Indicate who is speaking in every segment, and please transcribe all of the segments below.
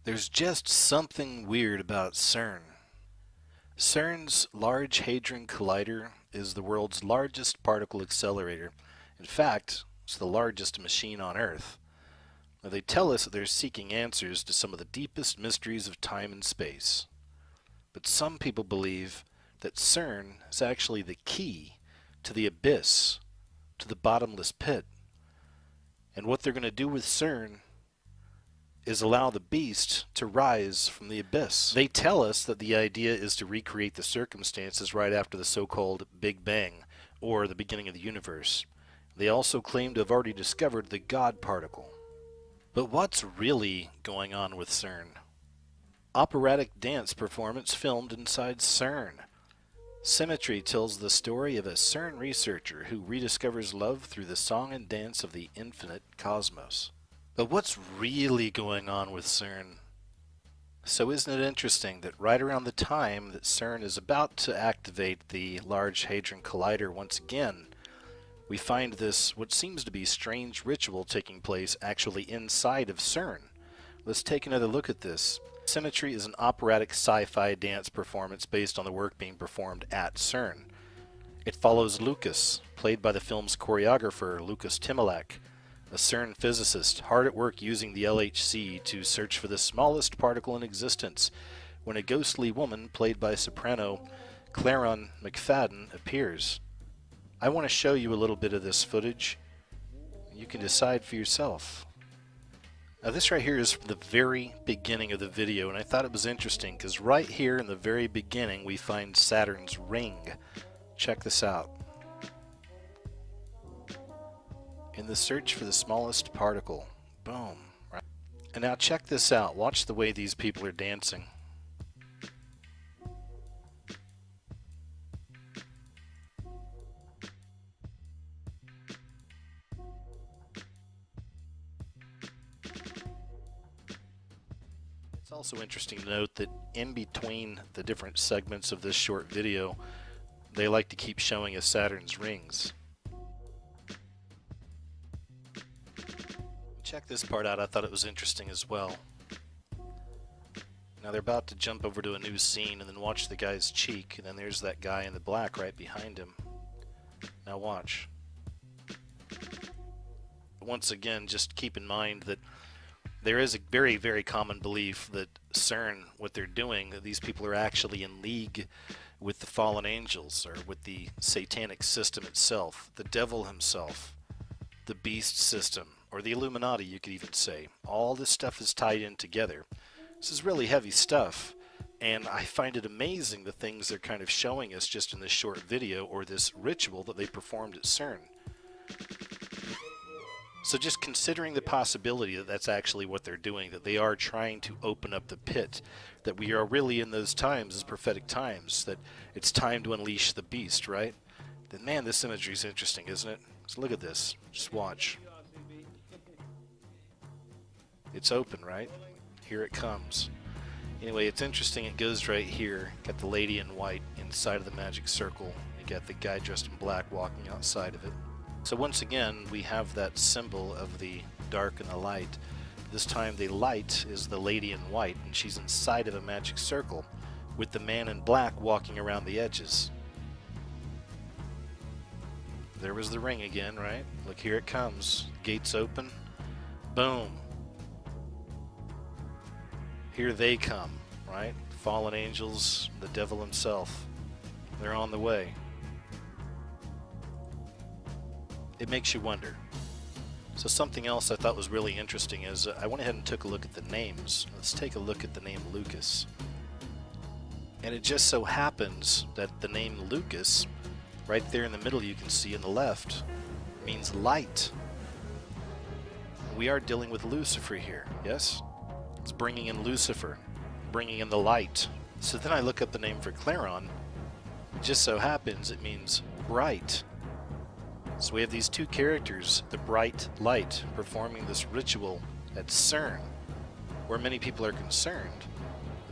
Speaker 1: There's just something weird about CERN. CERN's Large Hadron Collider is the world's largest particle accelerator. In fact, it's the largest machine on Earth. Now, they tell us that they're seeking answers to some of the deepest mysteries of time and space. But some people believe that CERN is actually the key to the abyss, to the bottomless pit. And what they're going to do with CERN is allow the beast to rise from the abyss. They tell us that the idea is to recreate the circumstances right after the so-called Big Bang, or the beginning of the universe. They also claim to have already discovered the God particle. But what's really going on with CERN? Operatic dance performance filmed inside CERN. Symmetry tells the story of a CERN researcher who rediscovers love through the song and dance of the infinite cosmos. But what's really going on with CERN? So isn't it interesting that right around the time that CERN is about to activate the Large Hadron Collider once again, we find this, what seems to be strange ritual taking place actually inside of CERN. Let's take another look at this. Symmetry is an operatic sci-fi dance performance based on the work being performed at CERN. It follows Lucas, played by the film's choreographer Lucas Timilak, a CERN physicist hard at work using the LHC to search for the smallest particle in existence, when a ghostly woman played by soprano Claron McFadden appears. I want to show you a little bit of this footage. You can decide for yourself. Now this right here is from the very beginning of the video, and I thought it was interesting because right here in the very beginning we find Saturn's ring. Check this out. In the search for the smallest particle. Boom. Right. And now check this out. Watch the way these people are dancing. It's also interesting to note that in between the different segments of this short video, they like to keep showing us Saturn's rings. Check this part out. I thought it was interesting as well. Now they're about to jump over to a new scene, and then watch the guy's cheek, and then there's that guy in the black right behind him. Now watch. Once again, just keep in mind that there is a very, very common belief that CERN, what they're doing, that these people are actually in league with the fallen angels, or with the satanic system itself, the devil himself, the beast system, or the Illuminati, you could even say. All this stuff is tied in together. This is really heavy stuff, and I find it amazing the things they're kind of showing us just in this short video, or this ritual that they performed at CERN. So just considering the possibility that that's actually what they're doing, that they are trying to open up the pit, that we are really in those times, as prophetic times, that it's time to unleash the beast, right? Then man, this imagery is interesting, isn't it? So look at this. Just watch. It's open, right? Here it comes. Anyway, it's interesting. It goes right here. Got the lady in white inside of the magic circle. You got the guy dressed in black walking outside of it. So once again, we have that symbol of the dark and the light. This time the light is the lady in white, and she's inside of a magic circle with the man in black walking around the edges. There was the ring again, right? Look, here it comes. Gates open. Boom. Here they come, right? Fallen angels, the devil himself. They're on the way. It makes you wonder. So something else I thought was really interesting is I went ahead and took a look at the names. Let's take a look at the name Lucas. And it just so happens that the name Lucas, right there in the middle you can see on the left, means light. We are dealing with Lucifer here, yes? It's bringing in Lucifer, bringing in the light. So then I look up the name for Claron. It just so happens it means bright. So we have these two characters, the bright light, performing this ritual at CERN. Where many people are concerned,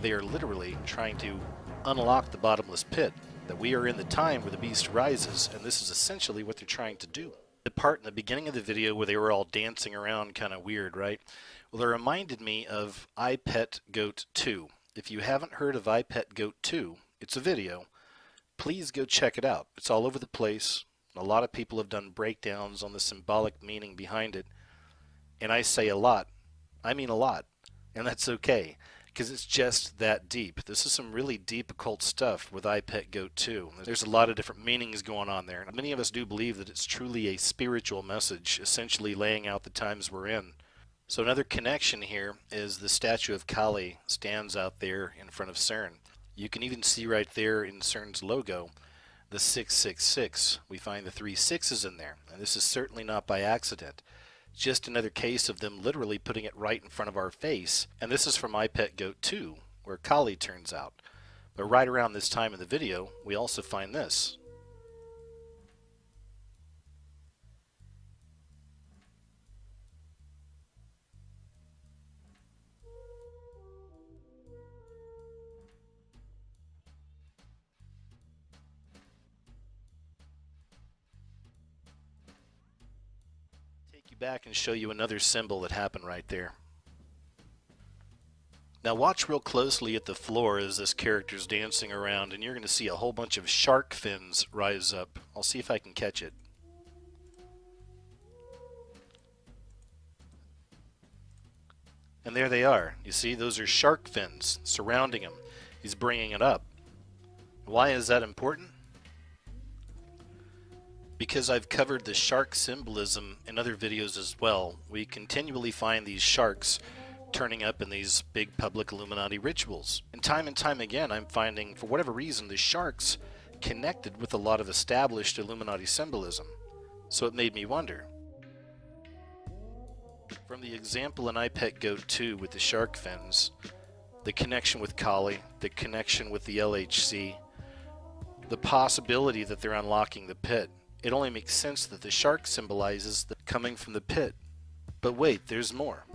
Speaker 1: they are literally trying to unlock the bottomless pit, that we are in the time where the beast rises, and this is essentially what they're trying to do. The part in the beginning of the video where they were all dancing around kind of weird, right? Well, it reminded me of I Pet Goat 2. If you haven't heard of I Pet Goat 2, it's a video. Please go check it out. It's all over the place. A lot of people have done breakdowns on the symbolic meaning behind it. And I say a lot. I mean a lot. And that's okay, because it's just that deep. This is some really deep occult stuff with I Pet Goat 2. There's a lot of different meanings going on there. Many of us do believe that it's truly a spiritual message, essentially laying out the times we're in. So another connection here is the statue of Kali stands out there in front of CERN. You can even see right there in CERN's logo the 666. We find the 3 sixes in there, and this is certainly not by accident. Just another case of them literally putting it right in front of our face. And this is from I Pet Goat 2, where Kali turns out. But right around this time in the video, we also find this. Take you back and show you another symbol that happened right there. Now watch real closely at the floor as this character's dancing around, and you're going to see a whole bunch of shark fins rise up. I'll see if I can catch it. And there they are. You see, those are shark fins surrounding him. He's bringing it up. Why is that important? Because I've covered the shark symbolism in other videos as well. We continually find these sharks turning up in these big public Illuminati rituals. And time again, I'm finding, for whatever reason, the sharks connected with a lot of established Illuminati symbolism. So it made me wonder. From the example in I Pet Goat 2 with the shark fins, the connection with Kali, the connection with the LHC, the possibility that they're unlocking the pit, it only makes sense that the shark symbolizes the coming from the pit. But wait, there's more.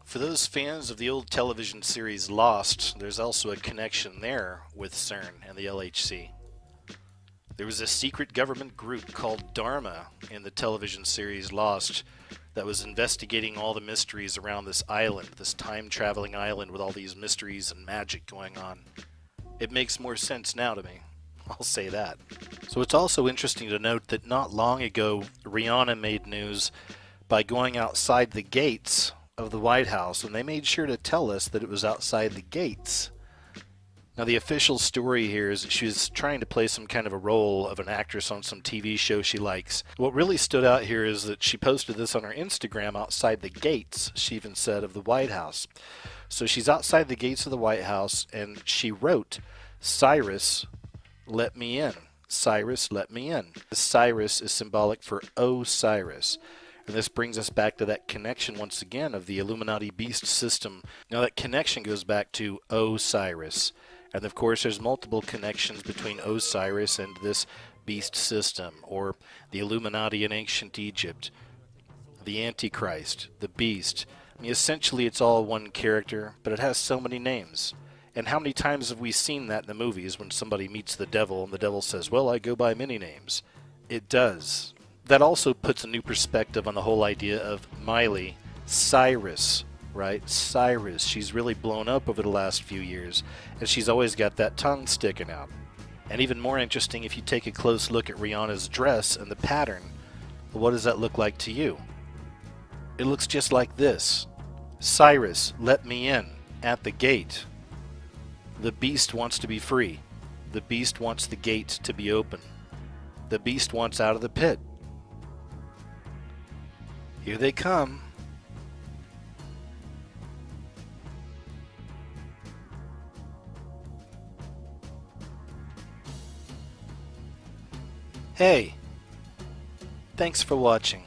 Speaker 1: For those fans of the old television series Lost, there's also a connection there with CERN and the LHC. There was a secret government group called Dharma in the television series Lost that was investigating all the mysteries around this island, this time-traveling island with all these mysteries and magic going on. It makes more sense now to me. I'll say that. So it's also interesting to note that not long ago, Rihanna made news by going outside the gates of the White House, and they made sure to tell us that it was outside the gates. Now the official story here is that she was trying to play some kind of a role of an actress on some TV show she likes. What really stood out here is that she posted this on her Instagram outside the gates, she even said, of the White House. So she's outside the gates of the White House, and she wrote, "Cyrus, let me in. Cyrus, let me in." The Cyrus is symbolic for Osiris. And this brings us back to that connection once again of the Illuminati beast system. Now that connection goes back to Osiris. And of course there's multiple connections between Osiris and this beast system, or the Illuminati in ancient Egypt, the Antichrist, the beast. I mean, essentially it's all one character, but it has so many names. And how many times have we seen that in the movies when somebody meets the devil and the devil says, "Well, I go by many names"? It does. That also puts a new perspective on the whole idea of Miley Cyrus, right? Cyrus. She's really blown up over the last few years, and she's always got that tongue sticking out. And even more interesting, if you take a close look at Rihanna's dress and the pattern, well, what does that look like to you? It looks just like this. Cyrus, let me in, at the gate. The beast wants to be free. The beast wants the gate to be open. The beast wants out of the pit. Here they come. Hey, thanks for watching.